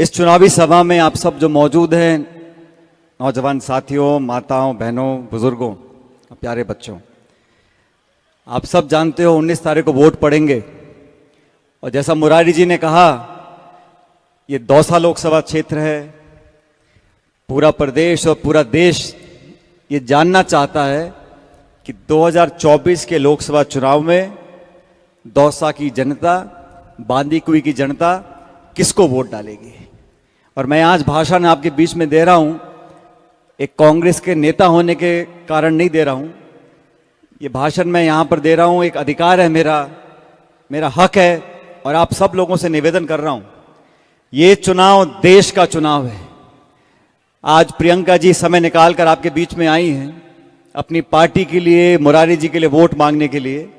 इस चुनावी सभा में आप सब जो मौजूद हैं, नौजवान साथियों, माताओं, बहनों, बुजुर्गों, प्यारे बच्चों, आप सब जानते हो 19 तारीख को वोट पड़ेंगे। और जैसा मुरारी जी ने कहा, ये दौसा लोकसभा क्षेत्र है। पूरा प्रदेश और पूरा देश ये जानना चाहता है कि 2024 के लोकसभा चुनाव में दौसा की जनता, बांदीकुई की जनता किसको वोट डालेगी। और मैं आज भाषण आपके बीच में दे रहा हूं, एक कांग्रेस के नेता होने के कारण नहीं दे रहा हूं। ये भाषण मैं यहां पर दे रहा हूं, एक अधिकार है मेरा हक है। और आप सब लोगों से निवेदन कर रहा हूं, ये चुनाव देश का चुनाव है। आज प्रियंका जी समय निकाल कर आपके बीच में आई हैं अपनी पार्टी के लिए, मुरारी जी के लिए वोट मांगने के लिए,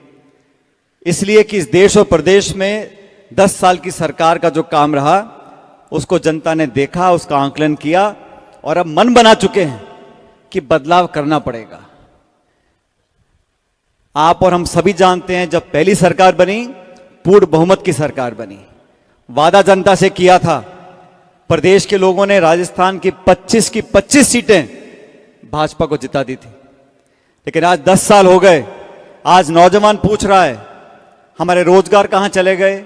इसलिए कि इस देश और प्रदेश में 10 साल की सरकार का जो काम रहा उसको जनता ने देखा, उसका आंकलन किया और अब मन बना चुके हैं कि बदलाव करना पड़ेगा। आप और हम सभी जानते हैं, जब पहली सरकार बनी, पूर्ण बहुमत की सरकार बनी। वादा जनता से किया था, प्रदेश के लोगों ने राजस्थान की 25 सीटें भाजपा को जिता दी थी। लेकिन आज 10 साल हो गए, आज नौजवान पूछ रहा है हमारे रोजगार कहां चले गए।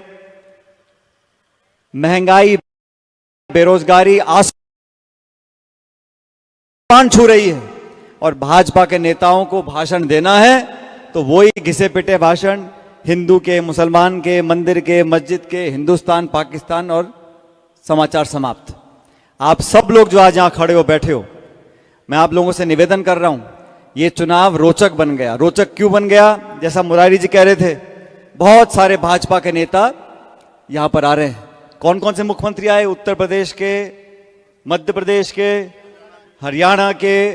महंगाई, बेरोजगारी आसमान छू रही है। और भाजपा के नेताओं को भाषण देना है तो वही घिसे पिटे भाषण, हिंदू के, मुसलमान के, मंदिर के, मस्जिद के, हिंदुस्तान, पाकिस्तान और समाचार समाप्त। आप सब लोग जो आज यहां खड़े हो, बैठे हो, मैं आप लोगों से निवेदन कर रहा हूं, ये चुनाव रोचक बन गया। रोचक क्यों बन गया? जैसा मुरारी जी कह रहे थे, बहुत सारे भाजपा के नेता यहां पर आ रहे हैं। कौन कौन से मुख्यमंत्री आए? उत्तर प्रदेश के, मध्य प्रदेश के, हरियाणा के,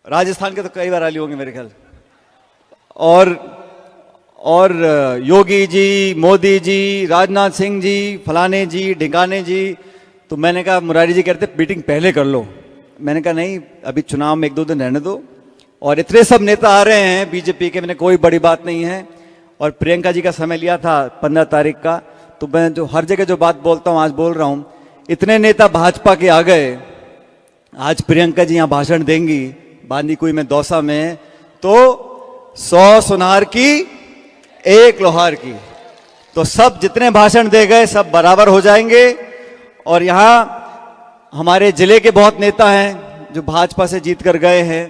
राजस्थान के तो कई बार आली होंगे मेरे ख्याल, और योगी जी, मोदी जी, राजनाथ सिंह जी, फलाने जी, ढिकाने जी। तो मैंने कहा, मुरारी जी कहते मीटिंग पहले कर लो। मैंने कहा नहीं, अभी चुनाव में 1-2 दिन रहने दो। और इतने सब नेता आ रहे हैं बीजेपी के, मैंने कोई बड़ी बात नहीं है। और प्रियंका जी का समय लिया था 15 तारीख का, तो मैं जो हर जगह जो बात बोलता हूं आज बोल रहा हूं। इतने नेता भाजपा के आ गए, आज प्रियंका जी यहां भाषण देंगी बांदीकुई में, दौसा में, तो 100 सुनार की 1 लोहार की। तो सब जितने भाषण दे गए सब बराबर हो जाएंगे। और यहां हमारे जिले के बहुत नेता हैं जो भाजपा से जीत कर गए हैं,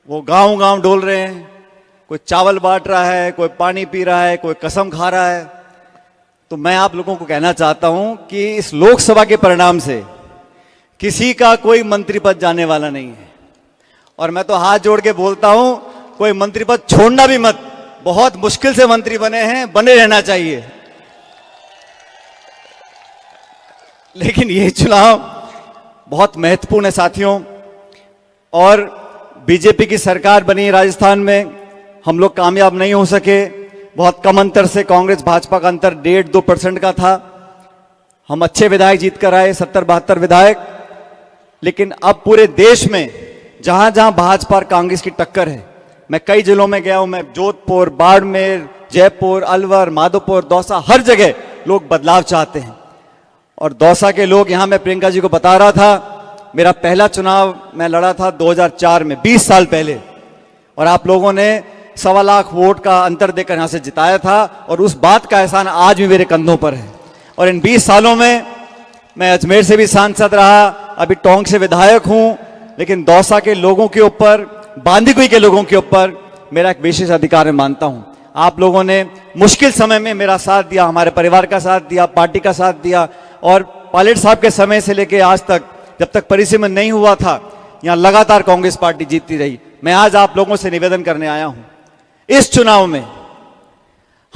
वो गांव गांव डोल रहे हैं। कोई चावल बांट रहा है, कोई पानी पी रहा है, कोई कसम खा रहा है। तो मैं आप लोगों को कहना चाहता हूं कि इस लोकसभा के परिणाम से किसी का कोई मंत्री पद जाने वाला नहीं है। और मैं तो हाथ जोड़ के बोलता हूं, कोई मंत्री पद छोड़ना भी मत। बहुत मुश्किल से मंत्री बने हैं, बने रहना चाहिए। लेकिन ये चुनाव बहुत महत्वपूर्ण है साथियों। और बीजेपी की सरकार बनी राजस्थान में, हम लोग कामयाब नहीं हो सके। बहुत कम अंतर से कांग्रेस भाजपा का अंतर 1.5-2% का था। हम अच्छे विधायक जीत कर आए, 70-72 विधायक। लेकिन अब पूरे देश में जहां जहां भाजपा और कांग्रेस की टक्कर है, मैं कई जिलों में गया हूं, मैं जोधपुर, बाड़मेर, जयपुर, अलवर, माधोपुर, दौसा, हर जगह लोग बदलाव चाहते हैं। और दौसा के लोग, यहां मैं प्रियंका जी को बता रहा था, मेरा पहला चुनाव मैं लड़ा था 2004 में, 20 साल पहले। और आप लोगों ने 1.25 लाख वोट का अंतर देकर यहां से जिताया था। और उस बात का एहसान आज भी मेरे कंधों पर है। और इन 20 सालों में मैं अजमेर से भी सांसद रहा, अभी टोंक से विधायक हूं। लेकिन दौसा के लोगों के ऊपर, बांदीकुई के लोगों के ऊपर मेरा एक विशेष अधिकार मैं मानता हूं। आप लोगों ने मुश्किल समय में मेरा साथ दिया, हमारे परिवार का साथ दिया, पार्टी का साथ दिया। और पायलट साहब के समय से लेकर आज तक, जब तक परिसीमन नहीं हुआ था, यहां लगातार कांग्रेस पार्टी जीतती रही। मैं आज आप लोगों से निवेदन करने आया हूं, इस चुनाव में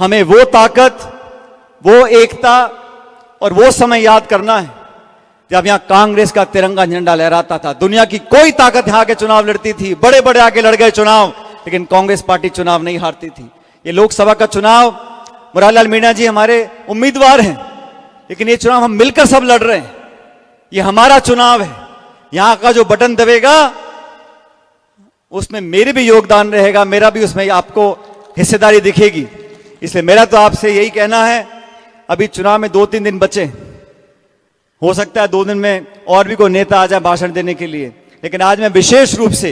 हमें वो ताकत, वो एकता और वो समय याद करना है जब यहां कांग्रेस का तिरंगा झंडा लहराता था। दुनिया की कोई ताकत यहां के चुनाव लड़ती थी, बड़े बड़े आगे लड़ गए चुनाव, लेकिन कांग्रेस पार्टी चुनाव नहीं हारती थी। ये लोकसभा का चुनाव, मुरारीलाल मीणा जी हमारे उम्मीदवार हैं, लेकिन ये चुनाव हम मिलकर सब लड़ रहे हैं। ये हमारा चुनाव है। यहां का जो बटन दबेगा उसमें मेरे भी योगदान रहेगा, मेरा भी उसमें आपको हिस्सेदारी दिखेगी। इसलिए मेरा तो आपसे यही कहना है, अभी चुनाव में 2-3 दिन बचे, हो सकता है 2 दिन में और भी कोई नेता आ जाए भाषण देने के लिए, लेकिन आज मैं विशेष रूप से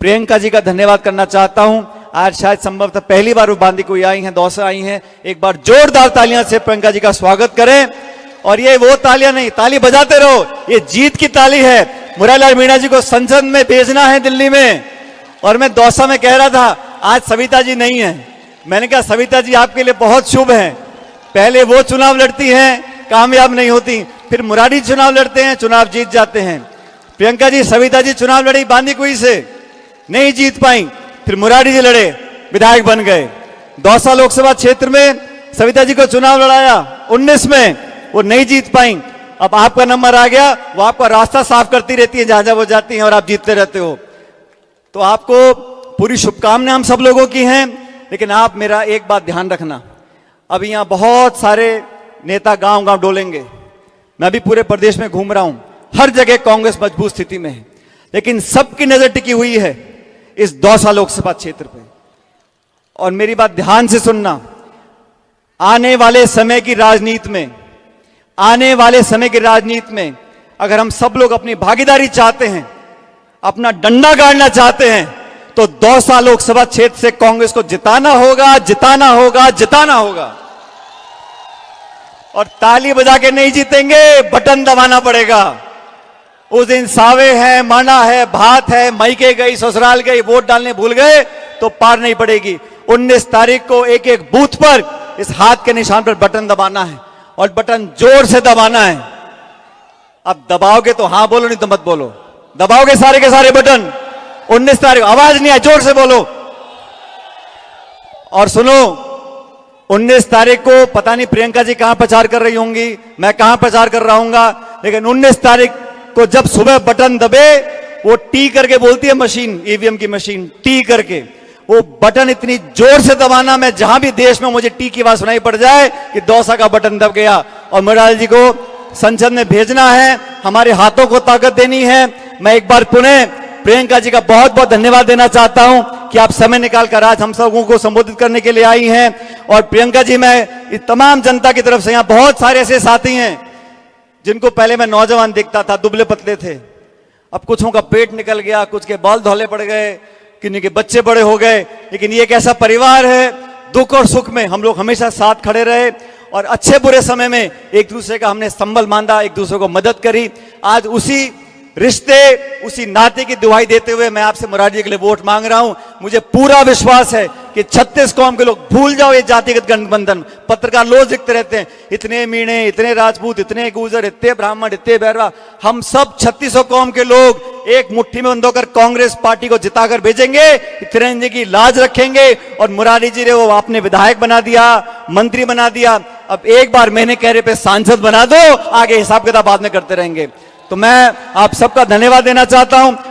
प्रियंका जी का धन्यवाद करना चाहता हूं। आज शायद संभवतः पहली बार वो बांदी कोई आई हैं, दौसा आई हैं। एक बार जोरदार तालियां से प्रियंका जी का स्वागत करें। और ये वो तालियां नहीं, ताली बजाते रहो, ये जीत की ताली है। मुरारीलाल मीणा जी को संसद में भेजना है दिल्ली में। और मैं दौसा में कह रहा था, आज सविता जी नहीं है। मैंने कहा सविता जी आपके लिए बहुत शुभ है, पहले वो चुनाव लड़ती हैं, कामयाब नहीं होती, फिर मुरारी चुनाव लड़ते हैं, चुनाव जीत जाते हैं। प्रियंका जी, सविता जी चुनाव लड़ी बांदीकुई से, नहीं जीत पाई, फिर मुरारी जी लड़े, विधायक बन गए। दौसा लोकसभा क्षेत्र में सविता जी को चुनाव लड़ाया 19 में, वो नहीं जीत पाई। अब आपका नंबर आ गया, वो आपका रास्ता साफ करती रहती है जहां जहां वो जाती हैं और आप जीतते रहते हो। तो आपको पूरी शुभकामनाएं हम सब लोगों की हैं। लेकिन आप मेरा एक बात ध्यान रखना, अभी यहां बहुत सारे नेता गांव गांव डोलेंगे। मैं भी पूरे प्रदेश में घूम रहा हूं, हर जगह कांग्रेस मजबूत स्थिति में है, लेकिन सबकी नजर टिकी हुई है इस दौसा लोकसभा क्षेत्र पे। और मेरी बात ध्यान से सुनना, आने वाले समय की राजनीति में, आने वाले समय की राजनीति में अगर हम सब लोग अपनी भागीदारी चाहते हैं, अपना डंडा गाड़ना चाहते हैं, तो दौसा लोकसभा क्षेत्र से कांग्रेस को जिताना होगा, जिताना होगा, जिताना होगा। और ताली बजा के नहीं जीतेंगे, बटन दबाना पड़ेगा। उस दिन सावे है, माना है, भात है, मायके गई, ससुराल गई, वोट डालने भूल गए तो पार नहीं पड़ेगी। 19 तारीख को एक एक बूथ पर इस हाथ के निशान पर बटन दबाना है और बटन जोर से दबाना है। अब दबाओगे तो हां बोलो, नहीं तो मत बोलो। दबाओगे सारे के सारे बटन 19 तारीख, आवाज नहीं है, जोर से बोलो। और सुनो, 19 तारीख को पता नहीं प्रियंका जी कहां प्रचार कर रही होंगी, मैं कहां प्रचार कर रहा हूंगा, लेकिन 19 तारीख को जब सुबह बटन दबे, वो टी करके बोलती है मशीन, ईवीएम की मशीन, टी करके वो बटन इतनी जोर से दबाना, मैं जहां भी देश में मुझे टी की आवाज सुनाई पड़ जाए कि दौसा का बटन दब गया। और मुरारी जी को संसद में भेजना है, हमारे हाथों को ताकत देनी है। मैं एक बार पुनः प्रियंका जी का बहुत बहुत धन्यवाद देना चाहता हूं कि आप समय निकालकर आज हम सबों को संबोधित करने के लिए आई हैं। और प्रियंका जी, मैं इस तमाम जनता की तरफ से, यहां बहुत सारे ऐसे साथी हैं जिनको पहले मैं नौजवान दिखता था, दुबले पतले थे, अब कुछों का पेट निकल गया, कुछ के बाल धौले पड़ गए, किन्हीं के बच्चे बड़े हो गए, लेकिन ये एक ऐसा परिवार है, दुख और सुख में हम लोग हमेशा साथ खड़े रहे और अच्छे बुरे समय में एक दूसरे का हमने संबल बांधा, एक दूसरे को मदद करी। आज उसी रिश्ते, उसी नाते की दुहाई देते हुए मैं आपसे मुरारी जी के लिए वोट मांग रहा हूं। मुझे पूरा विश्वास है कि 36 कौम के लोग भूल जाओ ये जातिगत गठबंधन। पत्रकार रोज लिखते रहते हैं, इतने मीणे, इतने राजपूत, इतने गुर्जर, इतने ब्राह्मण, इतने बैरवा, हम सब 36 कौम के लोग एक मुट्ठी में बंद होकर कांग्रेस पार्टी को जिताकर भेजेंगे, तिरंगे की लाज रखेंगे। और मुरारी जी ने वो आपने विधायक बना दिया, मंत्री बना दिया, अब एक बार महीने कहने पे सांसद बना दो, आगे हिसाब किताब बाद में करते रहेंगे। तो मैं आप सबका धन्यवाद देना चाहता हूं।